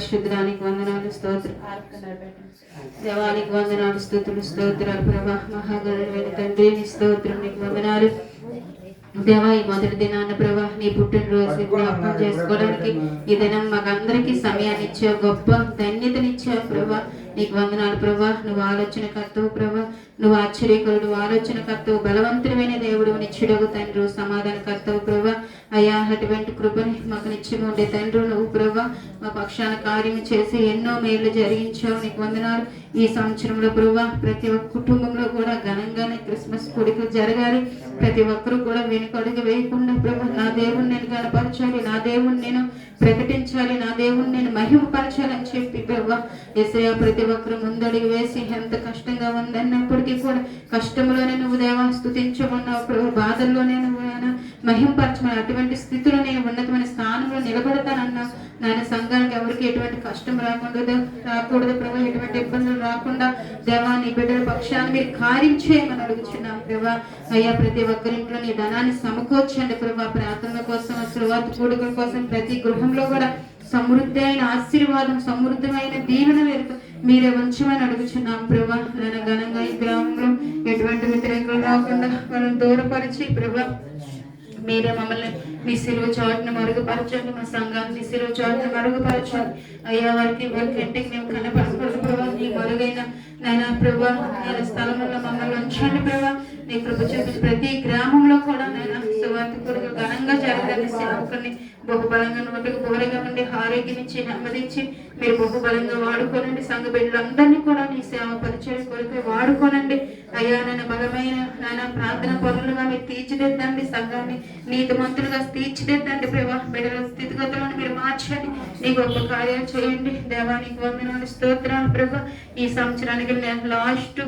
పరిశుద్ధానికి వందనాలు స్తోత్రం. దేవానికి వందనాలు స్తుతులు స్తోత్రాలు ప్రభా. మహాగణుడైన తండ్రి నీ స్తోత్రం, నీకు వందనాలు దేవా. ఈ మొదటి దినాన్న ప్రభా నీ పుట్టినరోజు జ్ఞాపకం చేసుకోవడానికి ఈ దినం మాకందరికీ సమయాన్ని ఇచ్చావు, గొప్ప ధన్యతనిచ్చావు ప్రభా. నీకు వందనాలు ప్రభా. నువ్వు ఆలోచన కర్తవు ప్రభా, నువ్వు ఆశ్చర్యకరుడు, ఆలోచన కర్తవు, బలవంతుడైన దేవుడు, నిత్యుడగు తండ్రి, సమాధాన కర్తవు ప్రభా. అయ్యా అటువంటి కృపని మాకు నిత్యం ఉండే తండ్రి నువ్వు ప్రభా. మా పక్షాన కార్యం చేసి ఎన్నో మేళ్లు జరిగించావు, నీకు వందనాలు. ఈ సంవత్సరంలో ప్రభా ప్రతి ఒక్క కుటుంబంలో కూడా ఘనంగానే క్రిస్మస్ కొడుకులు జరగాలి. ప్రతి ఒక్కరూ కూడా వెనుకడుగు వేయకుండా ప్రభా నా దేవుణ్ణి నేను కనపరచాలి, నా దేవుణ్ణి నేను ప్రకటించాలి, నా దేవుణ్ణి నేను మహిమపరచాలని చెప్పి ప్రభా యేసయ్య ప్రతి ఒక్కరు ముందడుగు వేసి ఎంత కష్టంగా ఉందన్నప్పటికీ కూడా కష్టంలోనే నువ్వు దేవా స్తుతించమన్నావు ప్రభు. బాధల్లోనే నువ్వు మహింపరచమని అటువంటి స్థితిలో నేను ఉన్నతమైన స్థానంలో నిలబడతానన్నా నాయన. సంఘానికి ఎవరికి ఎటువంటి కష్టం రాకూడదు ప్రభు, ఎటువంటి ఇబ్బందులు రాకుండా దేవా నీ బిడ్డల పక్షాన్ని మీరు కార్యం చేయమని అడుగుచున్నాం ప్రభా. అయ్యా ప్రతి ఒక్కరింట్లో నీ ధనాన్ని సమకూర్చండి ప్రభా. ప్రార్థనల కోసం, సువార్త కూడుకల కోసం ప్రతి గృహంలో కూడా సమృద్ధి అయిన ఆశీర్వాదం, సమృద్ధమైన దీవెన మీరే ఉంచమని అడుగుచున్నాం ప్రభా. నేను ఘనంగా ఈ గ్రామంలో ఎటువంటి వ్యతిరేకలు రాకుండా మనం దూరపరిచి ప్రభా మీరే మమ్మల్ని మీ సిలువ చాటును మరుగుపరచండి, మా సంఘాన్ని మీ సిలువ చాటును మరుగుపరచండి అయ్యా. వారికి ఇంటికి మేము కనపడకూడదు ప్రభా. నీ మరుగైన నాయన ప్రభా నేను స్థలంలో మమ్మల్ని ఉంచండి ప్రభా. నీ కృప చూపించి ప్రతి గ్రామంలో కూడా నాయన సువార్త కొరకు ఘనంగా జరగాలని సేవకుని బహుబలంగా నోటికి బోరగా ఉండి ఆరోగ్యం ఇచ్చి నెమ్మదించి మీరు బహుబలంగా వాడుకోనండి. సంఘ బిడ్డలందరినీ కూడా నీ సేవ పరిచయం కొరకు వాడుకోనండి అయ్యా. నేను బలమైన నాయన ప్రార్థన పనులుగా మీరు తీర్చిదిద్దండి, సంఘాన్ని నీతిమంతులుగా తీర్చిదిద్దండి ప్రభా. బిడ్డల స్థితిగతులను మీరు మార్చండి, నీ గొప్ప కార్యాలు చేయండి దేవా. నీకు వందనాలు స్తోత్రాలు ప్రభా. ఈ సంవత్సరానికి లాస్ట్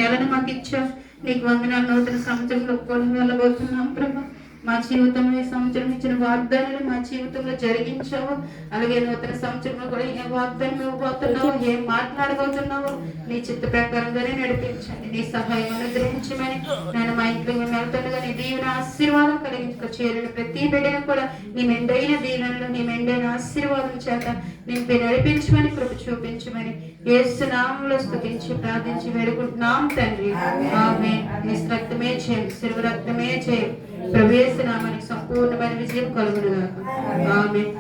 నెలను మాకు ఇచ్చావు, నీకు వందనాలు. నూతన సంవత్సరంలో కూడా వెళ్ళబోతున్నాం ప్రభా. మా జీవితంలో ఈ సంవత్సరం ఇచ్చిన వాగ్దానాలు మా జీవితంలో జరిగించావు. అలాగే నూతన సంవత్సరంలో కూడా ఏ వాగ్దానం ఇవ్వబోతున్నావు, ఏం మాట్లాడబోతున్నావు నీ చిత్త ప్రకారంగానే నడిపించండి. నీ సహాయం అనుగ్రహించమని నేను మా ఇంట్లో వెళ్తుండగా నీ దీవెన ఆశీర్వాదం కలిగించుకో. చేరిన ప్రతి బిడ్డను కూడా నీ మెండైన దీవెనలు, నీ మెండైన ఆశీర్వాదం చేత నింపి నడిపించమని కృప చూపించమని యేసు నామములో స్తుతించి ప్రార్థించి వేడుకుంటున్నాం తండ్రి. ఆమేన్. నీ రక్తమే చేయం, శిలువ రక్తమే చేయం. ప్రవేశనామానికి సంపూర్ణమైన విజయం కలుగును గాక. ఆమేన్.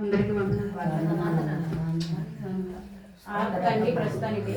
అందరికీ వందనాలు. ప్రస్తుతానికి